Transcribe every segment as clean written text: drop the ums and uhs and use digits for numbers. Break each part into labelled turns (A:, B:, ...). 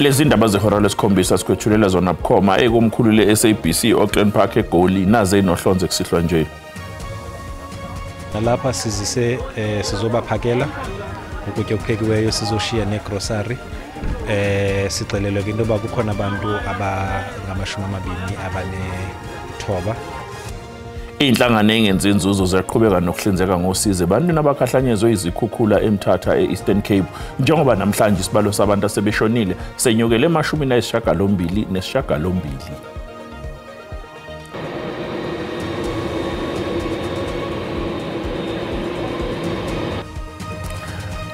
A: Lezi ndaba zehora lesikhombisa sikwethulela zona bukhoma ekomkhulu le-SABC Auckland Park eGoli naze inohlonze kusihlwa nje.
B: Lapha sizise sizobaphakela ukutya okuphekiweyo sizoshiya negrocery. Sixelelwe into yoba kukhona abantu abangama-20 abanethoba.
A: Inhlangano engenzi inzuzo ziyaqhubeka nokuhlinzeka ngosizo ebantwini abakhahlanyezwe izikhukhula eMthatha e-Eastern Cape njengoba namhlanje isibalo sabantu asebeshonile senyukele 28.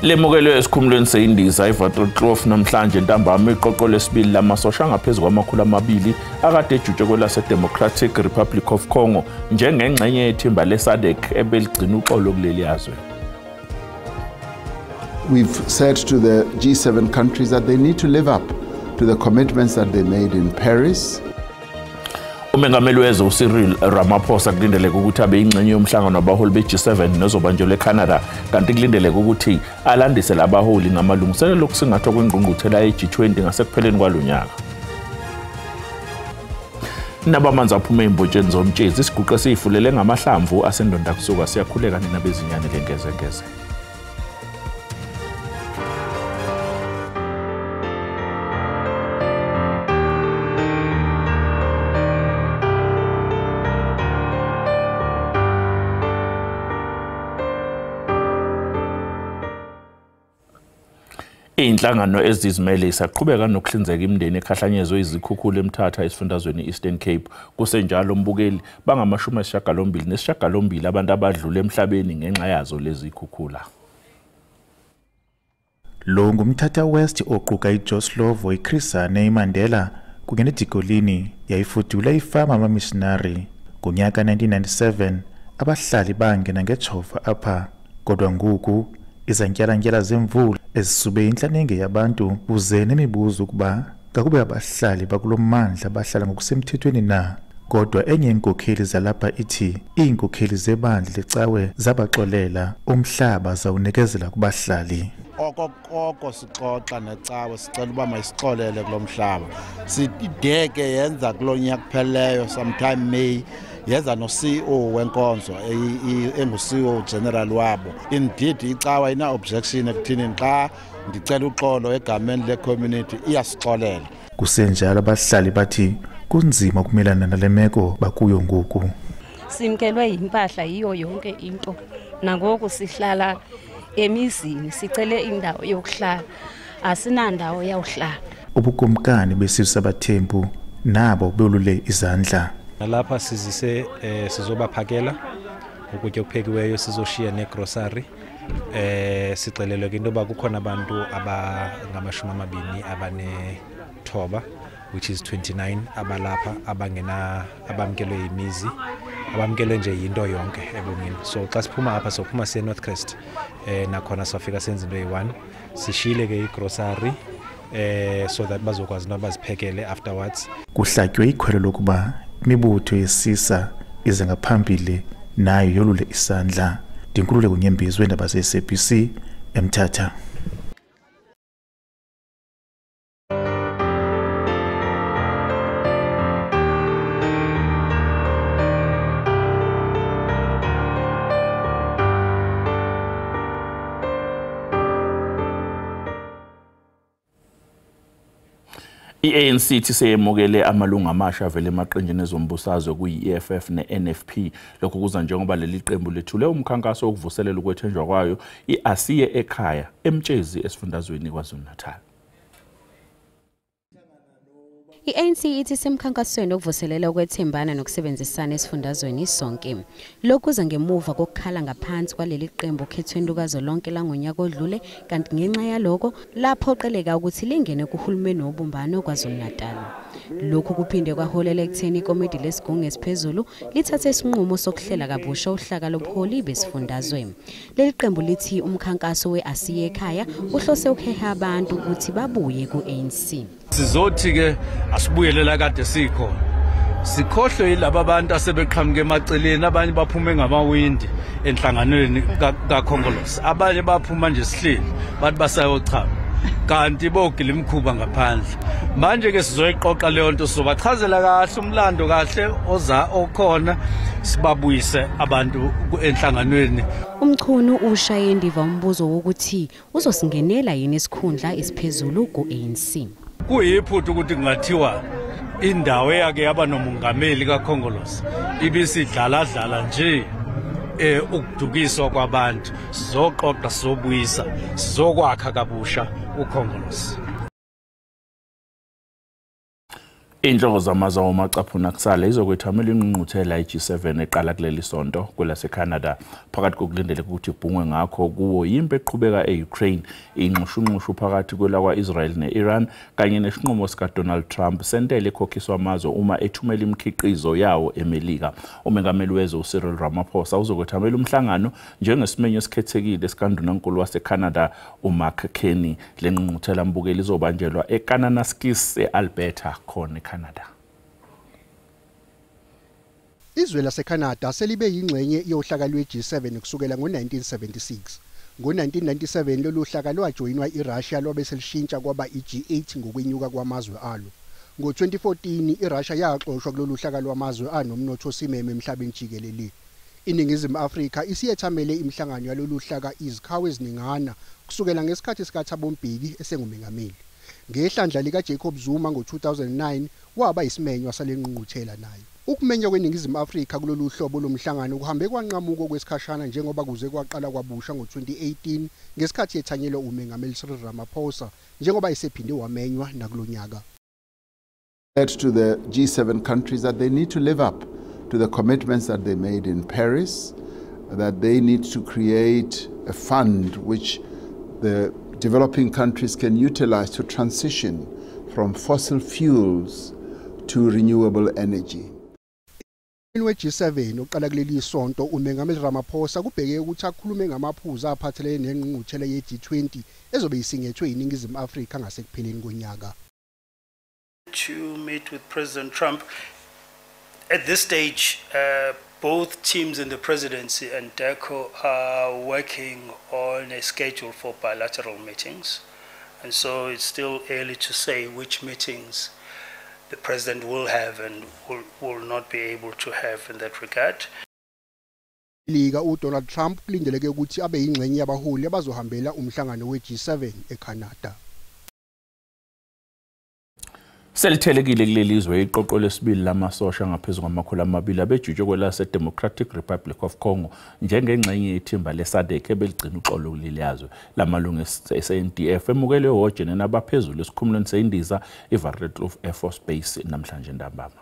A: Lemukelwe esikhumulweni seindiza iVatrotlof namhlanje ntambama iqoqo lesibili lamasosha ngaphezulu kwama200 akade ejutshwe kwelaseDemocratic Republic of Congo njengengxenye yethimba leSADC ebeligcina uxolo kuleli yazwe.
C: We've said to the G7 countries that they need to live up to the commitments that they made in Paris.
A: Umengameli wezwe uCyril Ramaphosa kulindeleke ukuthi abe ingxenye yomhlangano wabaholi be-G7 nozobanjelwe eCanada kanti kulindeleke ukuthi alandise labaholi ngamalungiselelo okusingathwa kwengqungquthela ye-G20 ngasekupheleni kwalonyaka. Nabamanzi aphuma embotsheni zomtshezi isiguqe siyifulele ngamahlamvu asendonda kusuka siyakhuleka nina bezinyane lengezengeze. Inhlangano ezizimele isaqhubeka nokuhlinzeka imindeni ekhahlanyezwe izikhukhula eMthatha esifundazweni Eastern Cape. Kusenjalo umbukeli bangama-28 abantu abadlule emhlabeni ngenxa yazo lezi zikhukhula.
D: Lo ngumthatha West oquka iJoslovo, iChrisane, iMandela kunye neDikolini yayifudula ifama amamissionary ngonyaka 1997 abahlali bangena ngejova apha kodwa ngoku izantyalantyala zemvula ezisube inhlanenge yabantu uze nemibuzo ukuba kakube abahlali bakulomandla bahlala ngokusemthethweni na. Kodwa enye inkokheli zalapha ithi iinkokheli zebandla lecawe zabaxolela umhlaba zawunikezela kubahlali.
E: Okokoko sixoxa necawe sicela uba mayisixolele kulomhlaba. Sideke yenza kulonyaka kupheleyo sometime May yenza no-CEO wenkonzo engu-CEO general wabo. Indeed icawa ina objection ekuthini xa ndicela uxolo egameni le-community iyasixolela.
D: Kusenjalo abahlali bathi kunzima ukumelana nale meko bakuyo ngoku.
F: Simkelwe impahla yiyo yonke into nangoku sihlala emizini sicele indawo yokuhlala asinandawo yawuhlala.
D: Ubukumkani besizwe sabaThembu nabo belule izandla.
B: Lapha sizise sizobaphakela ukutya okuphekiweyo sizoshiya negrocery. Sixelelwe into yoba kukhona abantu abangama-20 abanethoba which is 29 abalapha abamkelwe yimizi abamkelwe nje yinto yonke ebomini. So xa siphuma apha sophuma siye North Crest nakhona safika senza into eyi-1 sishile ke igrocery so that bazokwazi nobaziphekele afterwards.
D: Kuhlatywe ikhwelo lokuba imibutho yesisa ize ngaphambili nayo yolule isandla. Dinkululeko Nyembezi weendaba ze-SABC eMthatha.
A: I-ANC ithi seyemukele amalungu amasha avele emaqenjini ezombusazwe kuyi-EFF ne-NFP. Lokho kuza njengoba leli qembu lethule umkhankaso wokuvuselela ukwethenjwa kwayo i-Asiye ekhaya emtshezi esifundazweni KwaZulu-Natal.
G: I-ANC ithi semkhankasweni wokuvuselela ukwethembana nokusebenzisana esifundazweni sonke. Lokhu kuza ngemuva kokukhala ngaphansi kwaleli qembu okhethweni lukazwelonke langonyaka odlule kanti ngenxa yaloko laphoqeleka ukuthi lingene kuhulumeni wobumbano KwaZulu-Natal. Lokhu kuphinde kwaholela ekutheni ikomidi lesigungu esiphezulu lithathe isinqumo sokuhlela kabusha uhlaka lobuholi besifundazwe. Leli qembu lithi umkhankaso we-Asiye ekhaya uhlose ukuheha abantu ukuthi babuye ku-ANC.
H: Sizothi ke asibuyele la kade sikho sikhohlwe yilabo abantu asebeqhamuke emaceleni abanye baphume ngamawindi enhlanganweni kaKhongolose abanye baphuma nje sihleli bathi basayochama kanti bogila imkhuba ngaphandle. Manje ke sizoyiqoqa leyo nto, sizobachazela kahle umlando kahle okhona, sibabuyise abantu enhlanganweni.
G: Umchunu ushaye indiva umbuzo wokuthi uzosingenela yini isikhundla esiphezulu ku-ANC.
H: Kuyiphutha ukuthi kungathiwa indawo yake yaba nomongameli kaKhongolose ibisidlala nje ukudukiswa kwabantu. Sizoqoqa, sizobuyisa, sizokwakha kabusha uKhongolose.
A: Inhloko zamazwe omacaphuno kusala izokwethamela ingqungquthela i-G7 eqala kuleli sonto kwelaseCanada phakathi kokulindeleka ukuthi ibhungwe ngakho kuwo yimpi eqhubeka e-Ukraine, inxushunxushu phakathi kwelakwa-Israel ne-Iran kanye nesinqumo sikaDonald Trump sentela ekhokhiswa amazwe uma ethumela imikhiqizo yawo eMelika. Umengameli wezwe uCyril Ramaphosa uzokwethamela umhlangano njengesimenyo esikhethekile sikandunankulu waseCanada uMark Carney. Le ngqungquthela mbukeli izobanjelwa eKananaskis e-Alberta khona Canada.
I: Izwe laseCanada selibe yingxenye yohlaka lwe-G7 kusukela ngo-1976. Ngo-1997 lolu hlaka lwajoyinwa iRussia lwabe selishintsha kwaba i-G8 ngokwenyuka kwamazwe alo. Ngo-2014 iRussia yaxoshwa kulolu hlaka lwamazwe anomnotho osimeme emhlabeni jikelele. INingizimu Afrika isiyethamele imihlangano yalolu hlaka izikhawu eziningana kusukela ngesikhathi sikaThabo Mbeki esengumengameli. Ngehlandla likaJacob Zuma ngo-2009 waba isimenywa salengqungquthela naye. Ukumenywa kweNingizimu Afrika kulolu hlobo lomhlangano kuhambe kwanqamuko kwesikhashana njengoba kuze kwaqala kwabusha ngo-2018 ngesikhathi yethanyelwa umengameli Cyril Ramaphosa njengoba esephinde wamenywa nakulonyaka.
C: To the G7 countries that they need to live up to the commitments that they made in Paris, that they need to create a fund which the developing countries can utilize to transition from fossil fuels to renewable energy.
I: We-G7 oqala kuleli sonto umengameli Ramaphosa kubheke ukuthi akhulume ngamaphuzu aphathelene nengqungquthela ye-G20 ezobe isingethwe iNingizimu Afrika ngasekupheleni konyaka.
J: To meet with President Trump. At this stage, both teams in the presidency and DECO are working on a schedule for bilateral meetings. And so it's still early to say which meetings the president will have and will not be able to have in that regard.
I: Donald Trump kulindeleke ukuthi abe yingxenye yabaholi abazohambela umhlangano we-G7 eCanada.
A: Selithelekile kuleli izwe iqoqo lesibili lamasosha ngaphezulu kwamakhulu amabili abejutshwe kwelase-Democratic Republic of Congo njengengxenye yethimba le-SADC ebeligcina uxolo kuleli yazwe. Lamalungu e-SANDF emukelwe ojeneni abaphezulu esikhumulweni seyindiza i-Varadolf Air Force Base namhlanje ntambama.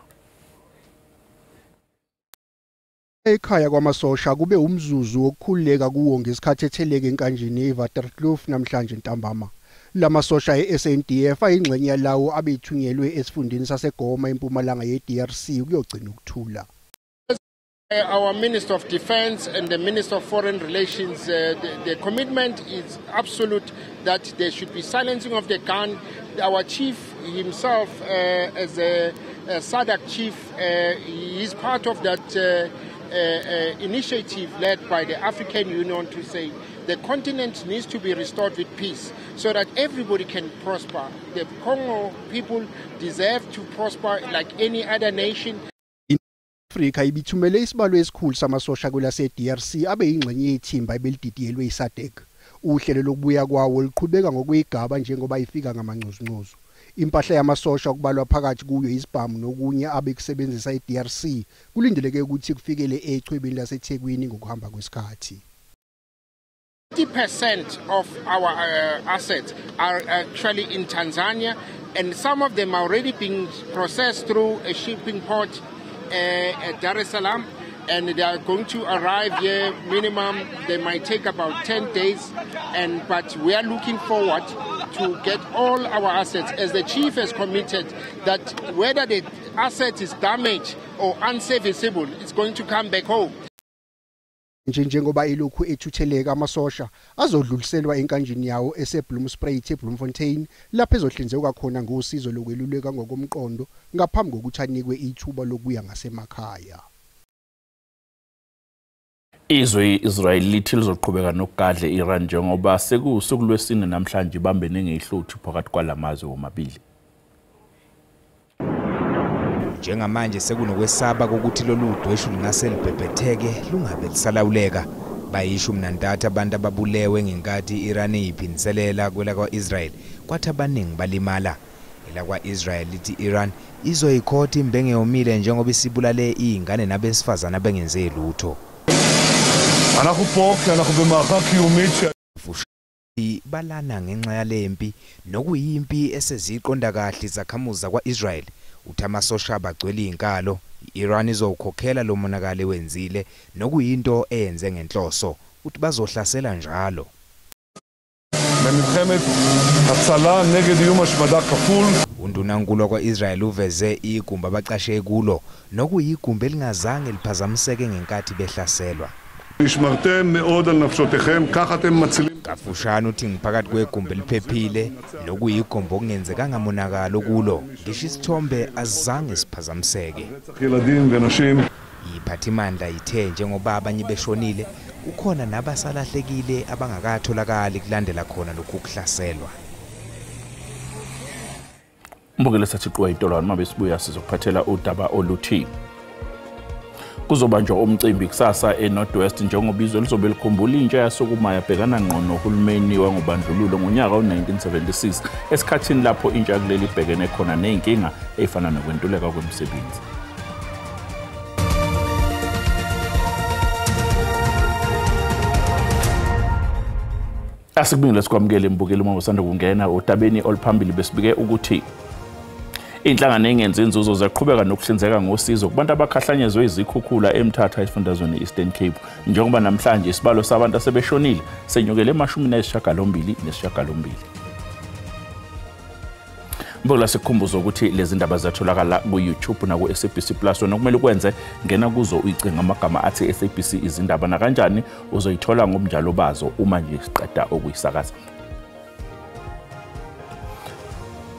I: Ekhaya kwamasosha kube umzuzu wokukhululeka kuwo ngesikhathi etheleke enkanjini ye-Varadolf namhlanje ntambama. Lamasosha e-SANDF ayingxenye yalawo abethunyelwe esifundeni saseGoma empumalanga ye-DRC ukuyogcina ukuthula.
K: Our Minister of Defense and the Minister of Foreign Relations, the commitment is absolute that there should be silencing of the gun. Our chief himself, as a SADC chief, he is part of that initiative led by the African Union to say the continent needs to be restored with peace so that everybody can prosper. The Congo people deserve to prosper like any other nation.
I: Afrika ibithumele isibalo esikhulu samasosha kwelase-DRC abe yingxenye yethimba ebelididiyelwe i-SADC. Uhlelo lokubuya kwawo liqhubeka ngokwegaba njengoba ifika ngamanqozinqozo. Impahla yamasosha okubalwa phakathi kuyo isibhamu nokunye abekusebenzisa i-DRC kulindeleke ukuthi kufikele echwebeni laseThekwini ngokuhamba kwesikhathi.
K: 50% of our assets are actually in Tanzania, and some of them are already being processed through a shipping port at Dar es Salaam, and they are going to arrive here minimum. They might take about 10 days, but we are looking forward to get all our assets, as the chief has committed that whether the asset is damaged or unserviceable, it's going to come back home.
I: Njengoba ilokhu ethutheleka amasosha azodluliselwa enkanjini yawo eseBloemspruit eBloemfontein lapho ezohlinzekwa khona ngosizo lokweluleka ngokomqondo ngaphambi kokuthi anikwe ithuba lokuya ngasemakhaya.
A: Izwe Israel lithi lizoqhubeka nokugadla Iran njengoba sekusuku lwesine namhlanje bambene ngehlothi phakathi kwalamazwe omabili.
L: Njengamanje sekunokwesaba kokuthi lolu dweshu lingase libhebhetheke lungabe lisalawuleka. Bayisho mnantathu abantu ababulewe ngenkathi Iran iphiniselela kwela kwa-Israel kwathi abaningi balimala. Ela kwa-Israel lithi Iran izoyikhotha imbenge yomile njengoba isibulale izingane nabesifazana bengenze lutho. Balana ngenxa yalempi nokuyimpi eseziqonda kahle izakhamuzi kwa-Israel. Uthi amasosha abagcwele inkalo, Iran izokhokhela lo monakalo wenzile nokuyinto eyenze ngenhloso uthi bazohlasela njalo. Undunankulu kwa-Israel uveze igumbi abaqashe kulo nokuyigumbi elingazange liphazamiseke ngenkathi behlaselwa. Kafushane uthi ngiphakathi kwegumbi eliphephile nokuyigumbi okungenzekanga monakalo kulo ngisho isithombe azange siphazamiseke. Iphathimandla ithe njengoba abanye beshonile kukhona nabasalahlekile abangakatholakali kulandela khona lokhu kuhlaselwa.
A: Mbongele sathi qwayitolwana mabesibuya sizokuphathela udaba oluthi kuzobanjwa umcimbi kusasa eNorthwest njengoba izwe lizobe likhumbula intsha yasukuma yabhekana ngqo nohulumeni wangobandlululo ngonyaka we-1976 esikhathini lapho intsha kuleli ibhekene khona nenkinga efana nokwentuleka kwemisebenzi. Asikubingelela sikwamukele mbukeli uma usanda kungena odabeni oluphambili besibike ukuthi inhlangano engenzi inzuzo zaqhubeka nokuhlinzeka ngosizo kubantu abakhahlanyezwe izikhukhula eMthatha esifundazweni Eastern Cape njengoba namhlanje isibalo sabantu asebeshonile senyukele e-18. Mbongela sikhumbuzo ukuthi lezi ndaba zatholakala ku-YouTube na ku-SABC Plus wena kumele ukwenze ngena kuzo uyicinga amagama athi SABC izindaba na kanjani uzoyithola ngobunjalo bazo uma nje siqeda ukuyisakaza.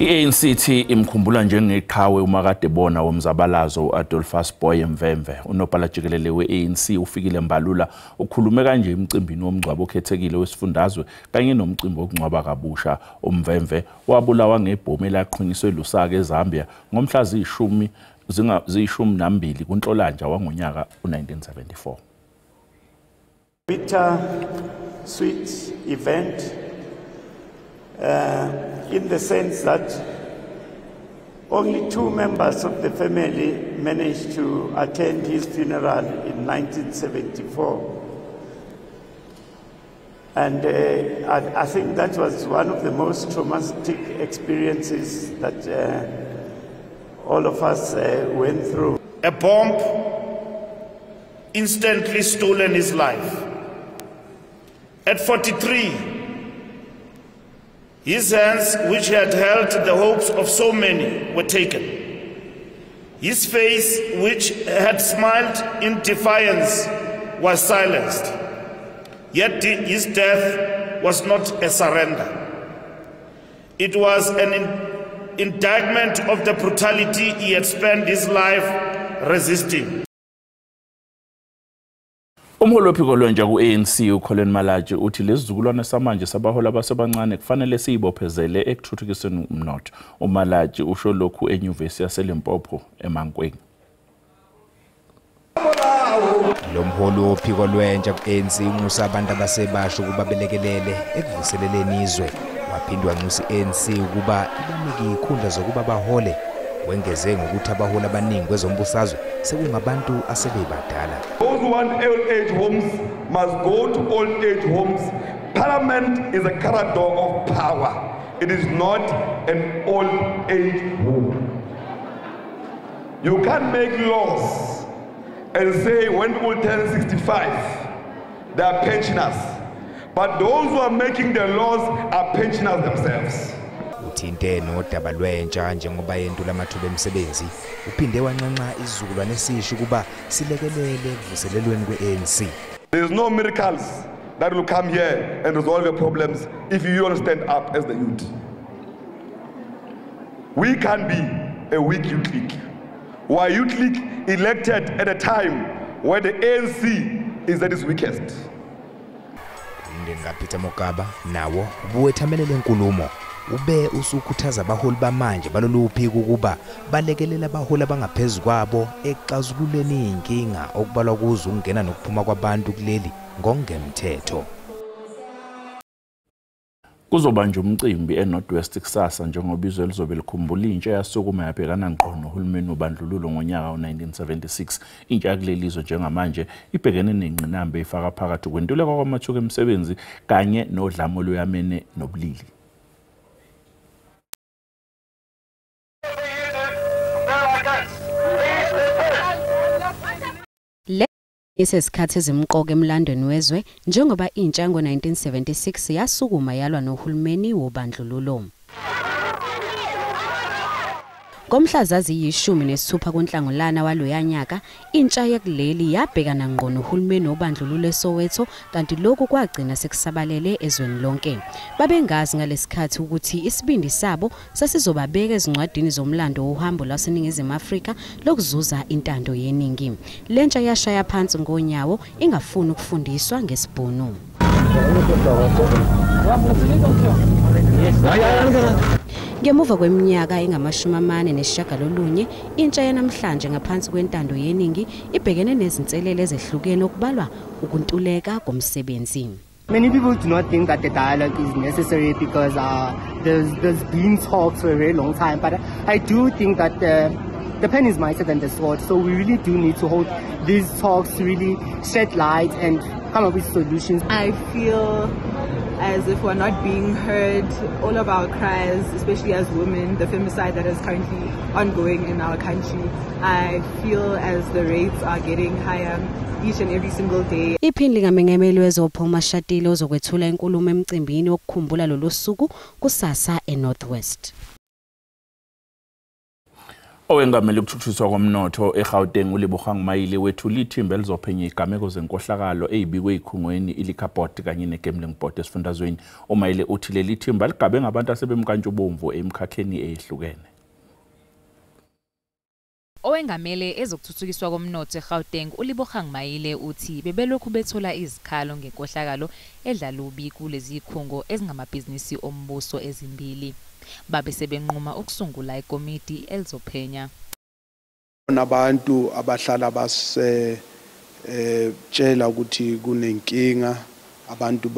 A: I-ANC ithi imkhumbula njengeqhawe umakade bona womzabalazo uAdolphus Boy Mvemve. Unobhala jikelele we-ANC ufikile Mbalula ukhulume kanje emcimbini womngcwabo okhethekile wesifundazwe kanye nomcimbi wokungcwaba kabusha. uMvemve wabulawa ngebhomu elaqhunyiswe eLusaka eZambia ngomhla ziyishumi kuNhlolanja wangonyaka u-1974.
M: Bitter sweet event. In the sense that only 2 members of the family managed to attend his funeral in 1974. And I think that was one of the most traumatic experiences that all of us went through.
N: A bomb instantly stolen his life. At 43, his hands, which had held the hopes of so many, were taken. His face, which had smiled in defiance, was silenced. Yet his death was not a surrender. It was an indictment of the brutality he had spent his life resisting.
A: Umholi wephiko lwentsha ku-ANC uColin Malachi uthi lesizukulwane samanje sabahola abasebancane kufanele siyibophezele ekuthuthukiseni umnotho. uMalachi usho lokhu eNyuvesi yaseLimpopo eMankweni.
L: Lo mholi wephiko lwentsha ku-ANC unxusa abantu abasebasha ukuba belekelele ekuvuseleleni izwe. Waphindwa nxusa i-ANC ukuba ibanike ikhundla zokuba bahole. Wengeze ngokuthi abaholi abaningi kwezombusazwe sekungabantu asebebadala.
O: Those who want old age homes must go to old age homes. Parliament is a corridor of power. It is not an old age home. You can't make laws and say when people turn 65, they are pensioners. But those who are making the laws are pensioners themselves.
L: Uthinte nodaba lwentsha njengoba yentula amathuba emisebenzi uphinde wanqanqa isizukulwane esisho kuba silekelele ekuvuselelweni kwe-ANC.
O: There is no miracles that will come here and resolve your problems if you don't stand up as the youth. We can't be a weak youth league. We are youth league elected at a time where the ANC is at its weakest.
L: Umndeni kaPeter Mogaba nawo ubuwethamelele inkulumo ube usukhuthaza abaholi bamanje baloluphiko ukuba balekelela abaholi abangaphezulu kwabo exazululeni inkinga okubalwa kuzo ukungena nokuphuma kwabantu kuleli ngongemthetho.
A: Kuzoba nje umcimbi eNorthwest kusasa njengoba izwe lizobe likhumbula intsha yasukuma yabhekana ngqo nohulumeni wobandlululo ngonyaka wa-1976. Intsha yakuleli izwe njengamanje ibhekene nengqinamba efaka phakathi kwentuleka kwamathuba emisebenzi kanye nodlame oluyamene nobulili.
G: Isesikhathi ezimqoka emlandweni wezwe njengoba intsha ngo-1976 yasukuma yalwa nohulumeni wobandlululo. Ngomhlazazi yi-16 kuNhlangulana waloya nyaka, intsha yakuleli yabhekana ngqo nohulumeni wobandlululo eSoweto kanti lokhu kwagcina sekusabalele ezweni lonke. Babengazi ngalesikhathi ukuthi isibindi sabo sasizobabeka ezincwadini zomlando uhambo lwaseNingizimu Afrika lokuzuza intando yeningi. Lentsha yashaya phansi ngonyawo ingafuni ukufundiswa ngesibhunu. Ngemuva kweminyaka engama-49, intsha yanamhlanje ngaphansi kwentando yeningi ibhekene nezinselele ezehlukene okubalwa ukuntuleka komsebenzi.
P: Many people do not think that the dialogue is necessary because there's been talks for a very long time, but I do think that the pen is mightier than the sword, so we really do need to hold these talks to really shed light and come up with solutions.
Q: I feel as if we're not being heard. All of our cries, especially as women, the femicide that is currently ongoing in our country, I feel as the rates are getting higher each and every single day.
G: Iphini likamengameli wezophuma Mashatile ozokwethula inkulumo emcimbini wokukhumbula lolu suku kusasa eNorthwest.
A: Owengamele ukuthuthukiswa komnotho eGauteng uLebogang Mayile wethula ithimba elizophenya igameko zenkohlakalo ezibikwe ikhungweni iLikhabhodi kanye neGambling Board esifundazweni. uMayile uthi leli thimba ligabe ngabantu asebemkantshubomvu emkhakheni eyehlukene.
R: Owengamele ezokuthuthukiswa komnotho eGauteng uLebogang Mayile uthi bebelokhu bethola izikhalo ngenkohlakalo edlalubi kulezi ikhungo ezingamabhizinisi ombuso ezimbili. Babe sebenquma ukusungula ikomiti elizophenya.
S: Nabantu abahlala tshela ukuthi kunenkinga, abantu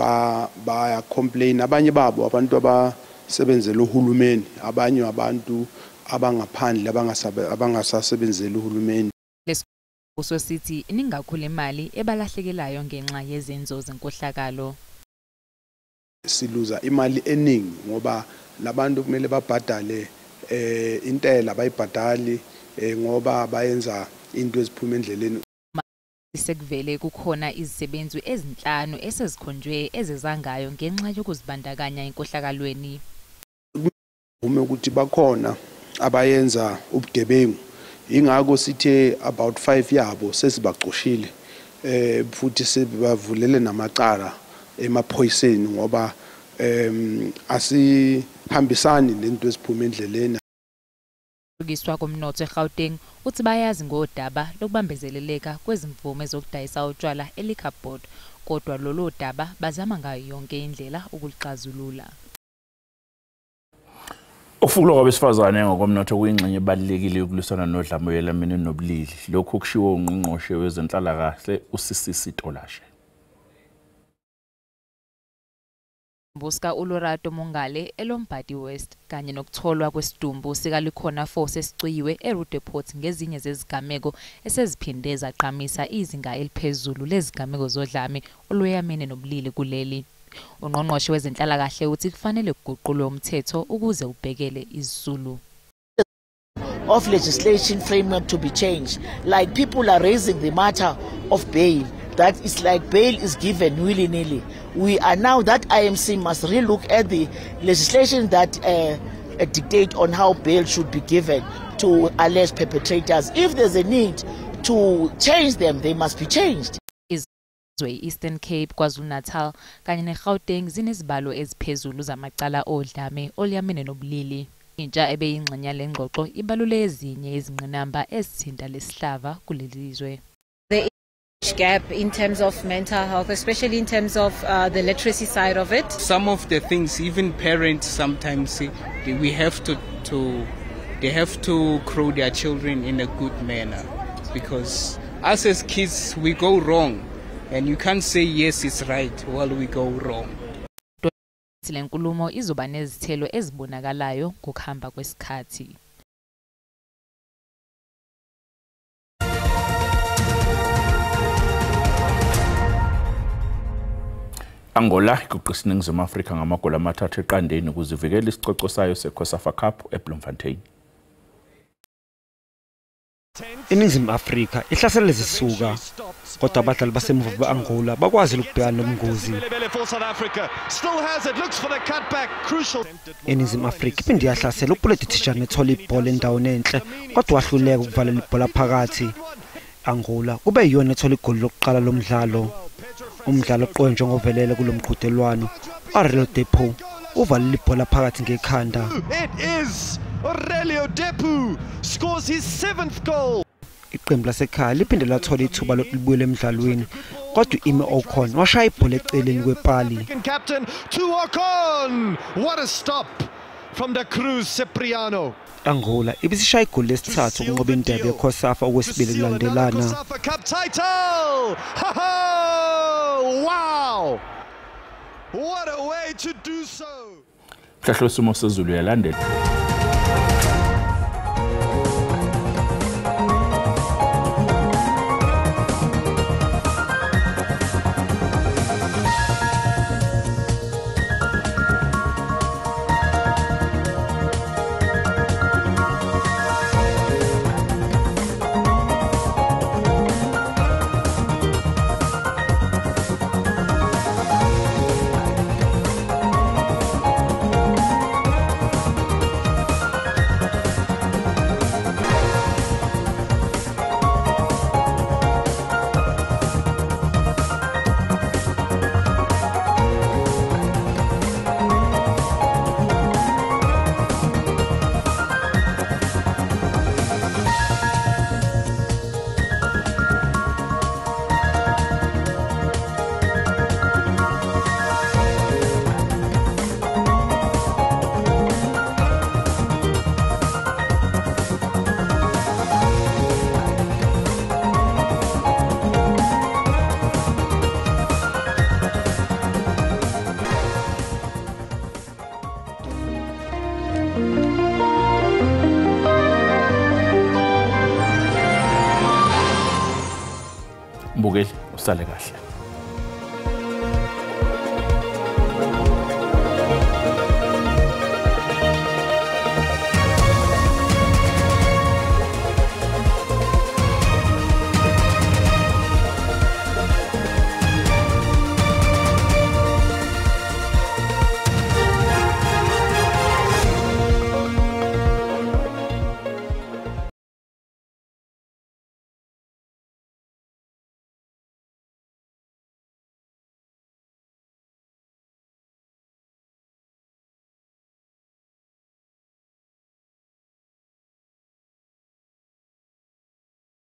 S: baya complain, abanye babo abantu abasebenzela uhulumeni, abanye abantu abangaphandle abangasasebenzela uhulumeni.
R: Lesibuso sithi ningakhula imali ebalahlekelayo ngenxa yezenzo zenkohlakalo.
S: Siluza imali eningi ngoba labantu kumele babhadale intela bayibhadali ngoba bayenza into eziphuma endleleni.
R: Sekuvele kukhona izisebenzi ezinhlanu esezikhonjwe ezezangayo ngenxa yokuzibandakanya enkohlakalweni.
S: Uma ukuthi bakhona abayenza ubugebengu, ingakho sithe about 5 yabo sesibaxoshile futhi sebavulele namacala emaphoyiseni ngoba asihambisani lento esiphuma endleleni.
R: Ukiswa komnotho eGauteng uthi bayazi ngodaba lokubambezeleleka kwezimvume zokudayisa utshwala eLikhabhodi, kodwa lolo daba bazama ngayo yonke indlela ukulixazulula.
A: Ukufulwa kwabesifazane ngokomnotho kuyingxenye ebalulekile yokulwisana nodlame lwelamene nobulili. Lokhu kushiwo ungqongqoshe wezenhlalakahle uSisisi Tolashe.
R: Buska uLorato Mongale eLombard West kanye nokutholwa kwesidumbu sikaLikhona Force esicwiyiwe eRoodepoort ngezinye zezigameko eseziphinde zaqhamisa izinga eliphezulu lezigameko zodlame oluyamene nobulili kuleli. Ungqongqoshe wezenhlalakahle uthi kufanele kuguqulwe umthetho ukuze ubhekele izisulu.
T: Of legislation framework to be changed, like people are raising the matter of bail, that it's like bail is given willy-nilly. We are now that IMC must relook at the legislation that dictate on how bail should be given to alleged perpetrators. If there's a need to change them, they must be changed.
R: Eastern Cape, KwaZulu-Natal kanye neGauteng zinezibalo eziphezulu zamacala odlame oluyamene nobulili. Intsha ebeyingxenye lengxoxo ibalule ezinye izingqinamba ezithinta lesihlava kuleli zwe.
U: Gap in terms of mental health, especially in terms of the literacy side of it.
V: Some of the things, even parents sometimes say, they have to grow their children in a good manner, because us as kids we go wrong, and you can't say yes it's right while we go wrong.
R: Le nkulumo izoba nezithelo ezibonakalayo ngokuhamba kwesikhathi.
A: Angola iguqisa iNingizimu Afrika ngamagoli amathathu eqandeni ukuzivikela isicoco sayo seCOSAFA Cup eBloemfontein.
W: iNingizimu Afrika ihlasela zisuka kodwa abadlali basemuva beAngola bakwazi ukubhekana nomngozi. iNingizimu Afrika iphinde yahlasela uPuleti Tijane ethola ibhola endaweni enhle kodwa wahluleka ukuvalela ibhola phakathi. Angola kube yiyona ethola igoli lokuqala lomdlalo. Umdlalo oqonje njengovelele kulomqhudelwano. Aurelio Depo uvalela ibhola phakathi ngekhanda.
X: It is Aurelio Depo scores his 7th goal.
W: Iqembu lasekhaya liphinde lathola ithuba lokubuyela emidlalweni kodwa uIme Ocon washaya ibhola eceleni kwepali.
X: Captain to Ocon. What a stop from the Cruz Cipriano.
W: Angola ibisishaya igoli lesithathu ukunqoba indebe yeCOSAFA okwesibili kulandelana.
X: COSAFA Cup title. Wow. What a way to do so.
A: Mhlahlo simo sezulu yalandela. Mbukeli usale kahle.